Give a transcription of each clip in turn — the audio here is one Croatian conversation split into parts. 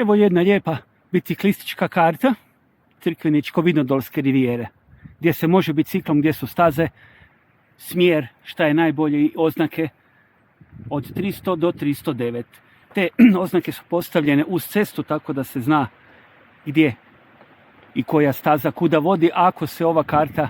Evo jedna lijepa biciklistička karta Crikveničko-Vinodolske rivijere, gdje se može biciklom, gdje su staze, smjer, šta je najbolje i oznake od 300 do 309. Te oznake su postavljene uz cestu tako da se zna gdje i koja staza kuda vodi ako se ova karta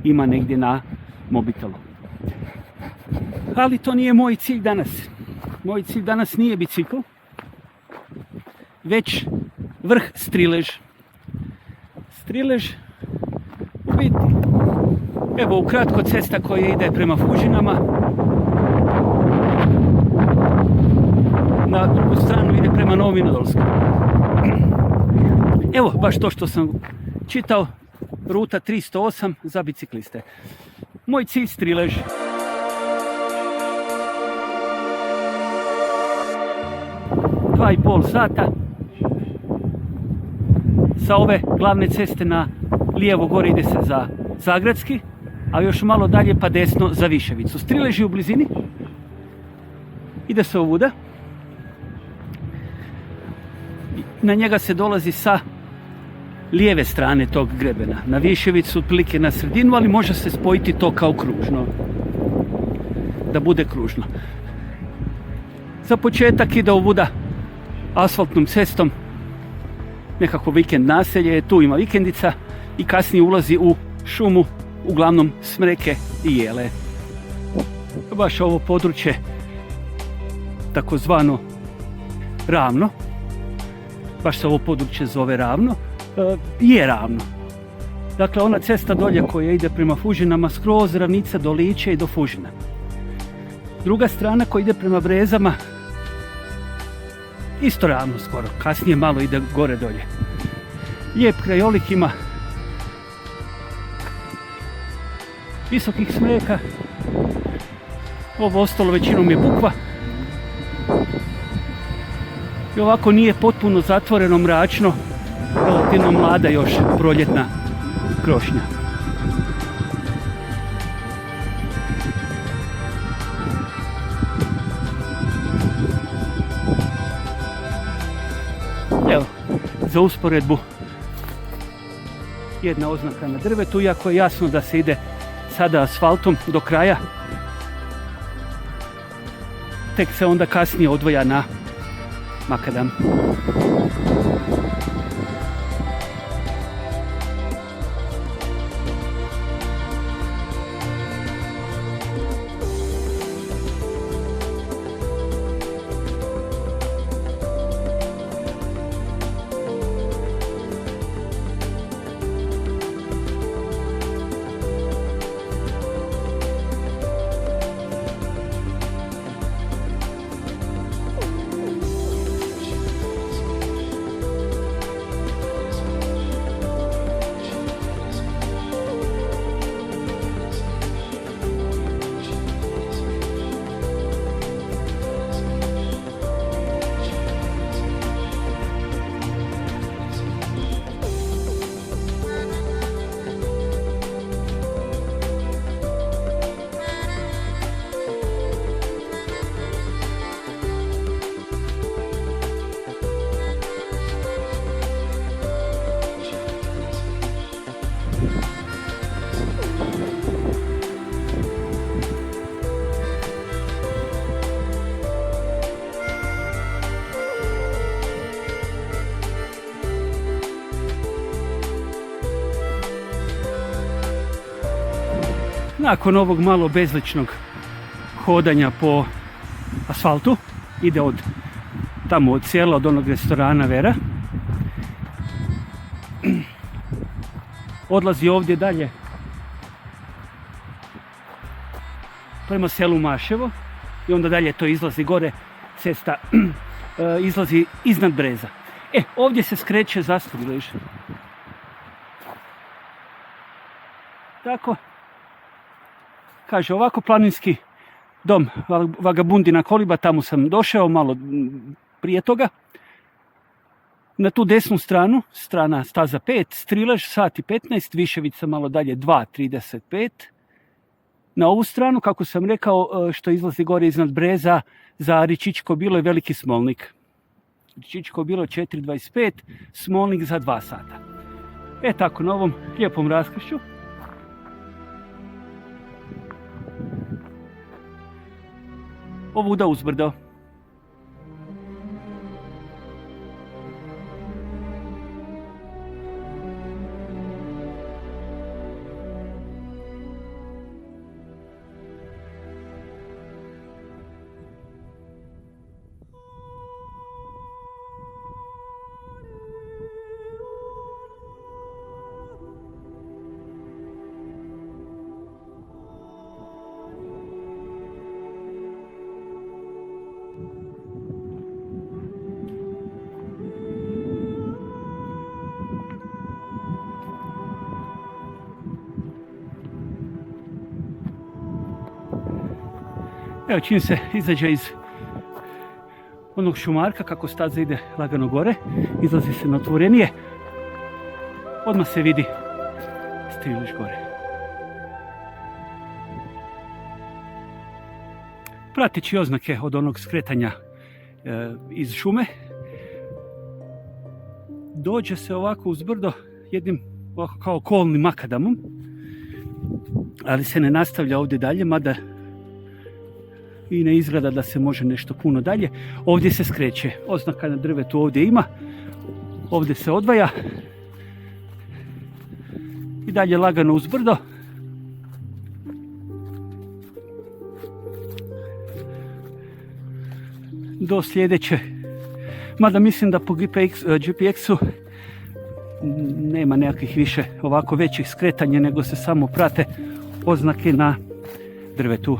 ima negdje na mobitelu. Ali to nije moj cilj danas. Moj cilj danas nije bicikl, već vrh Strilež. Strilež u biti, evo ukratko, cesta koja ide prema Fužinama. Na drugu stranu ide prema Novom Vinodolskom. Evo, baš to što sam čitao, ruta 308 za bicikliste. Moj cilj Strilež. Dva i pol sata. Sa ove glavne ceste na lijevo gore ide se za Zagradski, a još malo dalje pa desno za Viševicu. Strilež je u blizini. Ide se ovuda. Na njega se dolazi sa lijeve strane tog grebena. Na Viševicu, otprilike na sredinu, ali može se spojiti to kao kružno. Da bude kružno. Za početak ide ovuda asfaltnom cestom. Nekako vikend naselje, tu ima vikendica i kasnije ulazi u šumu, uglavnom smreke i jele. Baš ovo područje, takozvano ravno, baš se ovo područje zove ravno, je ravno. Dakle, ona cesta dolje koja ide prema Fužinama, skroz ravnica do Liče i do Fužina. Druga strana koja ide prema Brezama, isto ravno skoro, kasnije malo ide gore dolje. Lijep krajolik ima, visokih smreka, ovo ostalo većinom je bukva. I ovako nije potpuno zatvoreno, mračno, relativno mlada još proljetna krošnja. Evo, za usporedbu jedna oznaka na drvetu, iako je jasno da se ide sada asfaltom do kraja, tek se onda kasnije odvaja na makadam. Nakon ovog malo bezličnog hodanja po asfaltu, ide od tamo od sjela, od onog restorana Vera, odlazi ovdje dalje prema selu Maševo i onda dalje to izlazi gore, cesta izlazi iznad Breza. Ovdje se skreće za Strilež. Tako, kaže ovako, planinski dom Vagabundina Koliba, tamo sam došao malo prije toga. Na tu desnu stranu, strana staza 5, Strilež, sat i 15, Viševica malo dalje 2:35. Na ovu stranu, kako sam rekao, što izlazi gore iznad Breza, za Ričičko bilo je Veliki Smolnik. Čičko bilo 4,25, Smolnik za 2 sata. Tako na ovom lijepom raskršću. Ovuda uzbrdo. Evo, čim se izađe iz onog šumarka, kako staza ide lagano gore, izlazi se na otvorenije, odmah se vidi Strilić gore. Prateći oznake od onog skretanja iz šume, dođe se ovako uz brdo jednim ovako kao kolnim makadamom, ali se ne nastavlja ovdje dalje, mada i ne izgleda da se može nešto puno dalje. Ovdje se skreće, oznaka na drvetu ovdje ima, ovdje se odvaja i dalje lagano uz brdo. Do sljedeće, mada mislim da po GPX-u nema nekakvih više ovako većih skretanja, nego se samo prate oznake na drvetu.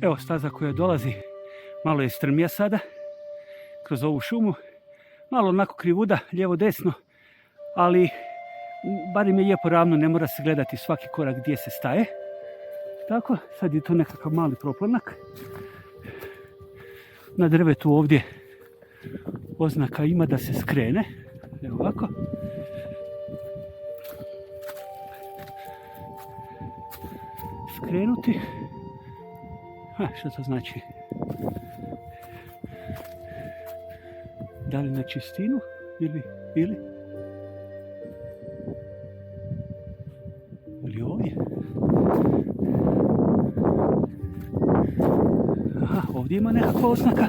Evo staza koja dolazi, malo je strmija sada, kroz ovu šumu, malo onako krivuda, lijevo desno, ali barem je lijepo ravno, ne mora se gledati svaki korak gdje se staje. Tako, sad je tu nekakav mali proplanak. Na drvetu ovdje oznaka ima da se skrene, evo ovako. Skrenuti. Što to znači? Da li na čistinu ili ovdje? Aha, ovdje ima nekakva oznaka.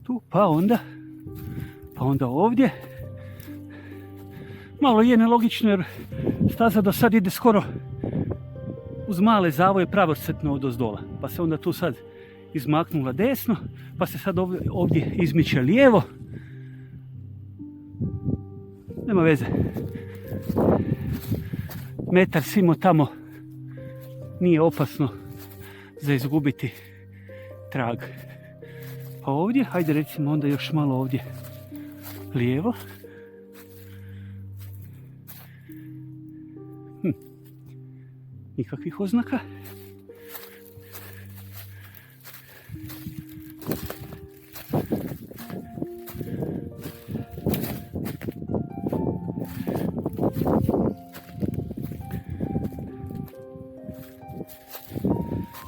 Tu, pa onda ovdje. Malo je nelogično jer staza do sad ide skoro uz male zavoje pravocrtno od ozdola. Pa se onda tu sad izmaknula desno, pa se sad ovdje izmiče lijevo. Nema veze. Metar simo tamo nije opasno za izgubiti trag. Pa ovdje, hajde recimo onda još malo ovdje lijevo. Nikakvih oznaka.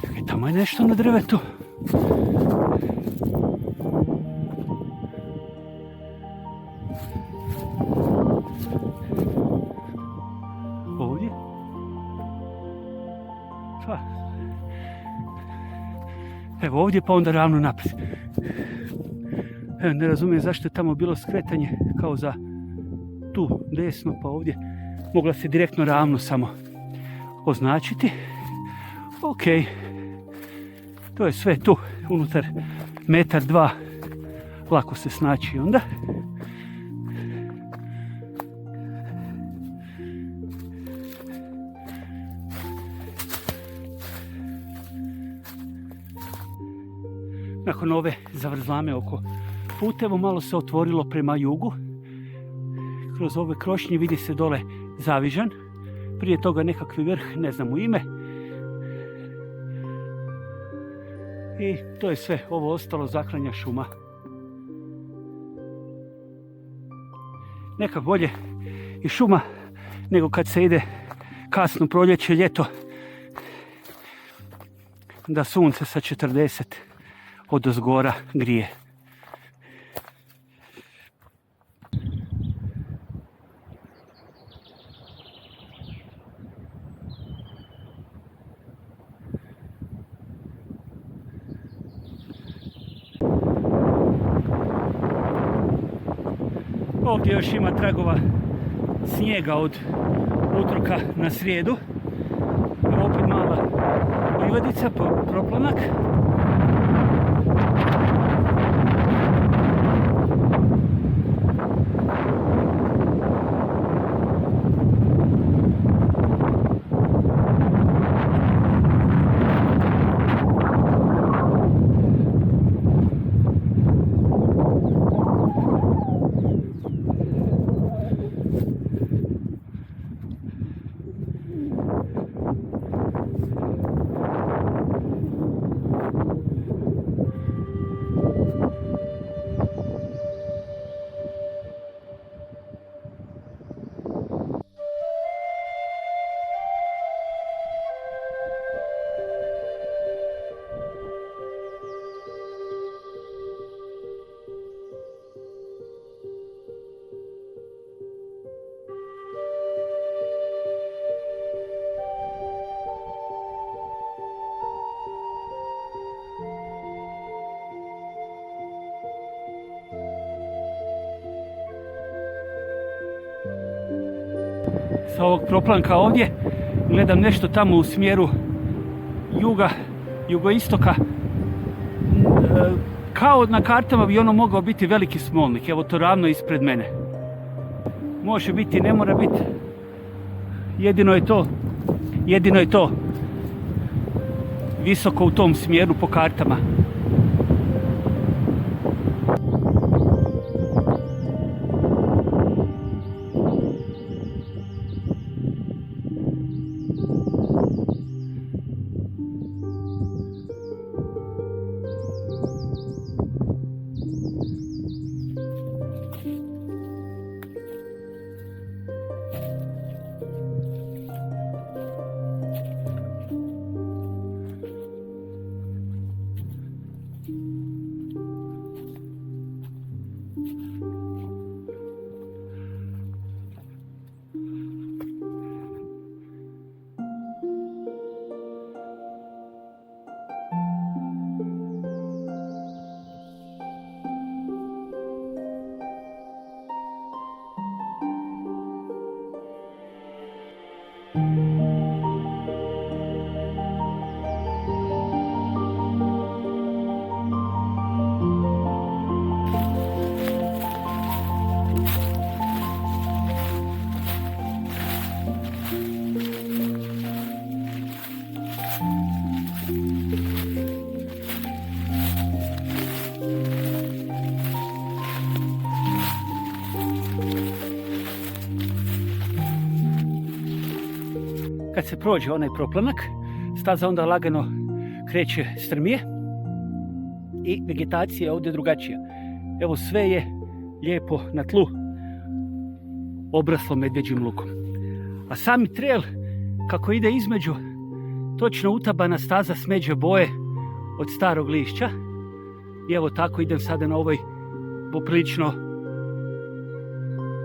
Čekaj, tamo je nešto na drvetu. Ovdje. Pa. Evo ovdje pa onda ravno naprijed. Evo, ne razumijem zašto je tamo bilo skretanje kao za tu desno, pa ovdje mogla se direktno ravno samo označiti. Ok, to je sve tu unutar metar, dva, lako se snaći onda. Nakon ove zavrzlame oko puteva malo se otvorilo prema jugu. Kroz ove krošnje vidi se dole Zavižan. Prije toga nekakvi vrh, ne znam u ime. I to je sve, ovo ostalo zaklanja šuma. Nekak bolje i šuma nego kad se ide kasno proljeće, ljeto, da sunce sa 40 odozgora grije. Ovdje još ima tragova snijega od utorka na srijedu. Evo opet mala livadica, proplanak. Sa ovog proplanka ovdje gledam nešto tamo u smjeru juga, jugoistoka. Kao na kartama bi ono mogao biti veliki smolnik. Evo to ravno ispred mene. Može biti, ne mora biti. Jedino je to visoko u tom smjeru po kartama. Kad se prođe onaj proplanak, staza onda lagano kreće strmije i vegetacija je ovdje drugačija. Evo sve je lijepo na tlu obraslo medvjeđim lukom. A sami trail kako ide između, točno utabana staza smeđe boje od starog lišća. I evo tako idem sada na ovoj poprilično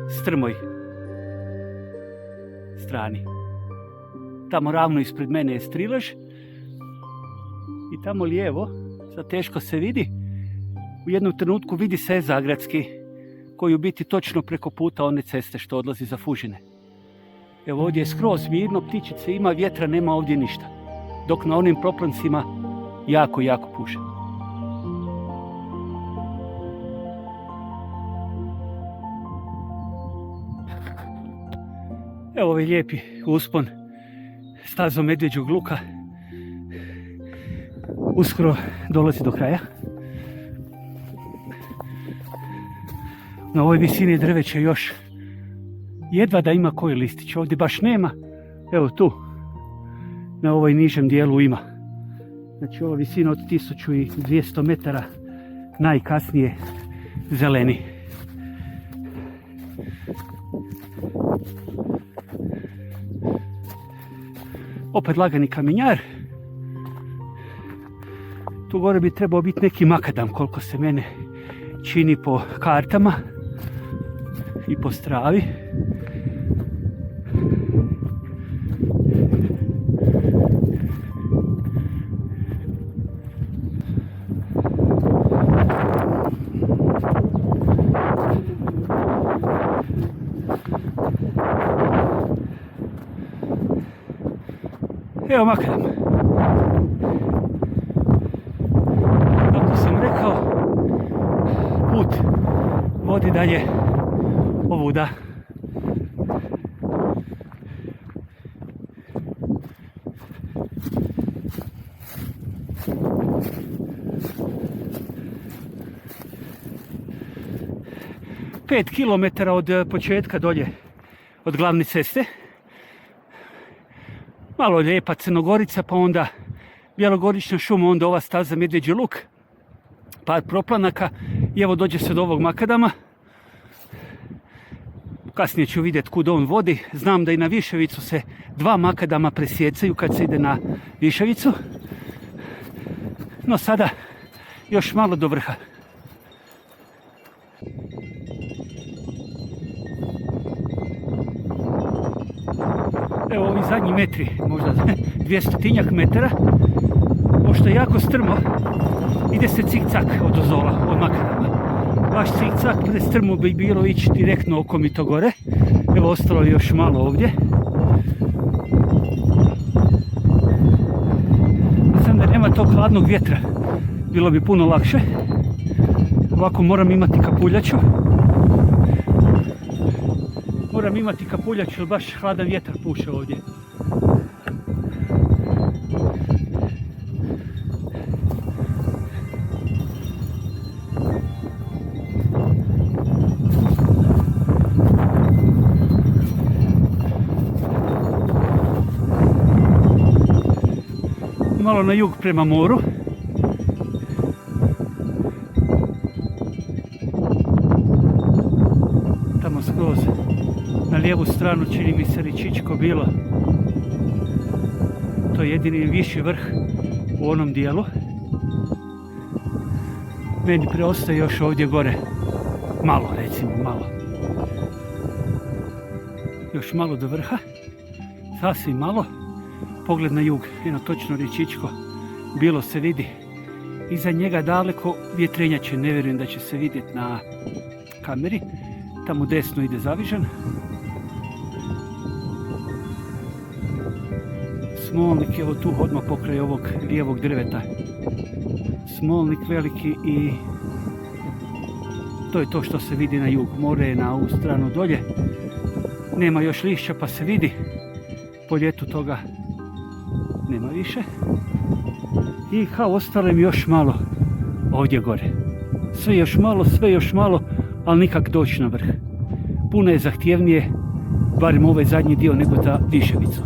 strmoj strani. Tamo ravno ispred mene je strilež i tamo lijevo, sad teško se vidi, u jednom trenutku vidi se Zagradski, koji u biti točno preko puta one ceste što odlazi za Fužine. Evo ovdje je skroz mirno, ptičice ima, vjetra nema ovdje ništa. Dok na onim proplancima jako, jako puše. Evo ovaj lijepi uspon stazom medvjeđog luka uskoro dolazi do kraja. Na ovoj visini drveća još jedva da ima koji listić. Ovdje baš nema. Evo tu, na ovoj nižem dijelu ima. Znači ova visina od 1200 metara najkasnije zeleni. Opet lagani kamenjar. Tu gore bi trebao biti neki makadam, koliko se mene čini po kartama i po Stravi. Evo makadam. Kako sam rekao, put vodi dalje ovuda. Pet kilometara od početka dolje, od glavne ceste. Malo lijepa Crnogorica, pa onda Bjelogorična šuma, onda ova staza Medvjeđi luk, par proplanaka i evo dođe se do ovog makadama. Kasnije ću vidjeti kud on vodi. Znam da i na Viševicu se dva makadama presjecaju kad se ide na Viševicu. No sada još malo do vrha. Evo ovi zadnji metri, možda 200 metara, pošto je jako strmo, ide se cik-cak od ozola, od makadama. Baš cik-cak, prestrmo bi bilo ići direktno oko mi to gore. Evo ostalo je još malo ovdje. Mislim da nema tog hladnog vjetra, bilo bi puno lakše. Ovako moram imati kapuljaču. Moram imati kapuljaču jer baš hladan vjetar puše ovdje. Malo na jug prema moru. Tamo skroz na lijevu stranu čini mi se Ričičko bilo. To je jedini viši vrh u onom dijelu. Meni preostaje još ovdje gore malo, recimo malo. Još malo do vrha. Sasvim malo. Pogled na jug, jedno točno Ričičko bilo se vidi. Iza njega daleko vjetrenjače, ne vjerujem da će se vidjeti na kameri. Tamo desno ide Zavižan. Smolnik, evo tu odmah pokraj ovog lijevog drveta. Smolnik veliki i to je to što se vidi na jug. More je na ovu stranu dolje. Nema još lišća pa se vidi. Po ljetu toga nema više. I kao ostalo mi još malo ovdje gore. Sve još malo, ali nikak doći na vrh. Puno je zahtjevnije, barem ovaj zadnji dio, nego za Viševicu.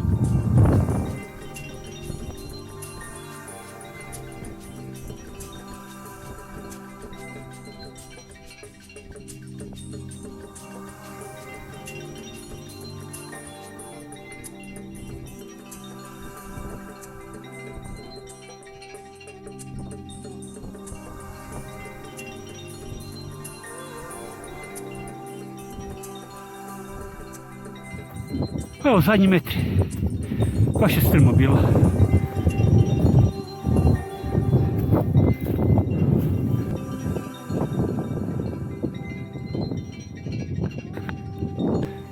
Evo zadnji metri. Baš je strmo bilo.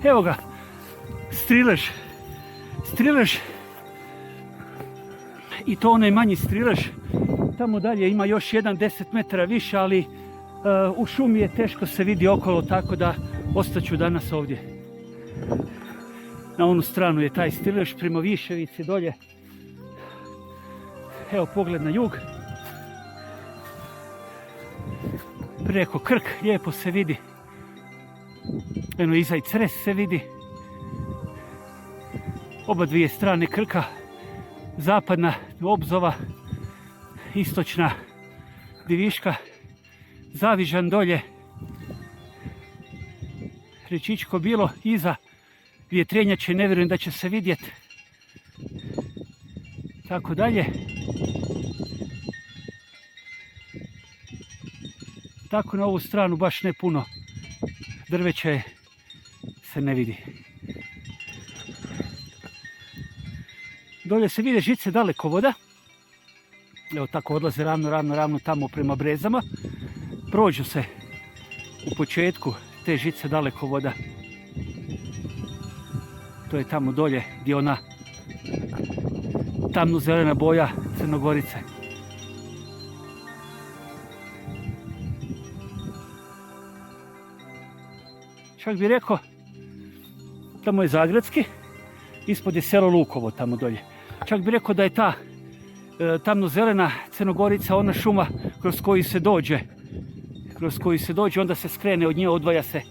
Evo ga, strilež. Strilež. I to onaj manji strilež. Tamo dalje ima još jedan 10 metara više, ali u šumi je teško se vidi okolo, tako da ostaću danas ovdje. Na onu stranu je taj strilež prema Viševici dolje. Evo pogled na jug. Preko Krk lijepo se vidi. Eno iza i Cres se vidi. Oba dvije strane Krka. Zapadna Obzova, istočna Diviška, Zavižan dolje, Rečičko bilo iza, Vjetrenjače ne vjerujem da će se vidjeti. Tako dalje. Tako na ovu stranu baš ne puno drveća se ne vidi. Dolje se vide žice dalekovoda. Evo tako odlaze ravno tamo prema Brezama. Prođu se u početku te žice dalekovoda. To je tamo dolje gdje ona tamno zelena boja Crnogorice. Čak bi rekao, tamo je Zagradski, ispod je selo Lukovo tamo dolje. Čak bi rekao da je ta tamno-zelena Crnogorica ona šuma kroz koju se dođe, onda se skrene od nje, odvaja se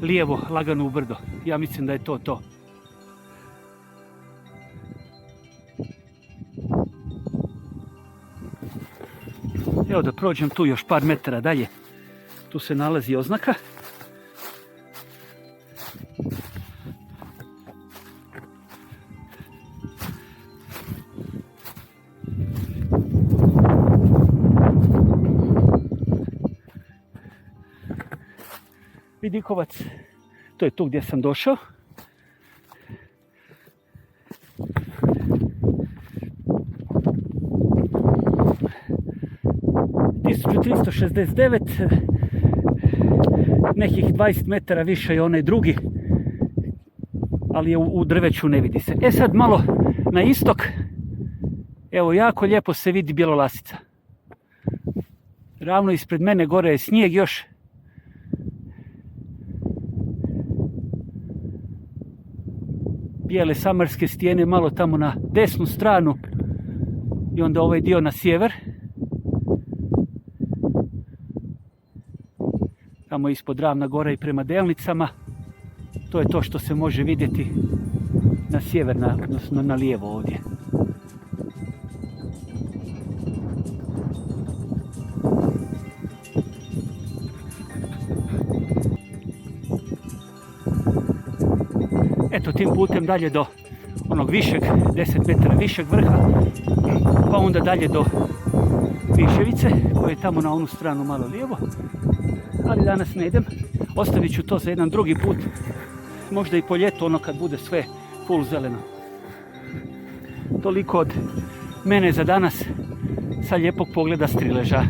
lijevo, lagano u brdo. Ja mislim da je to. Evo da prođem tu još par metara dalje. Tu se nalazi oznaka. Vidikovac, to je tu gdje sam došao. (1369), nekih 20 metara više je onaj drugi, ali je u drveću, ne vidi se. E sad malo na istok, evo jako lijepo se vidi Bjelolasica. Ravno ispred mene gore je snijeg još. Bijele samarske stijene malo tamo na desnu stranu i onda ovaj dio na sjever. Tamo ispod Ravna gora i prema Delnicama. To je to što se može vidjeti na sjever, odnosno na lijevo ovdje. Eto tim putem dalje do onog višeg, 10 metara višeg vrha, pa onda dalje do Viševice, koja je tamo na onu stranu malo lijevo. Ali danas ne idem, ostavit ću to za jedan drugi put, možda i po ljetu, ono kad bude sve full zeleno. Toliko od mene za danas, sa lijepog pogleda Strileža.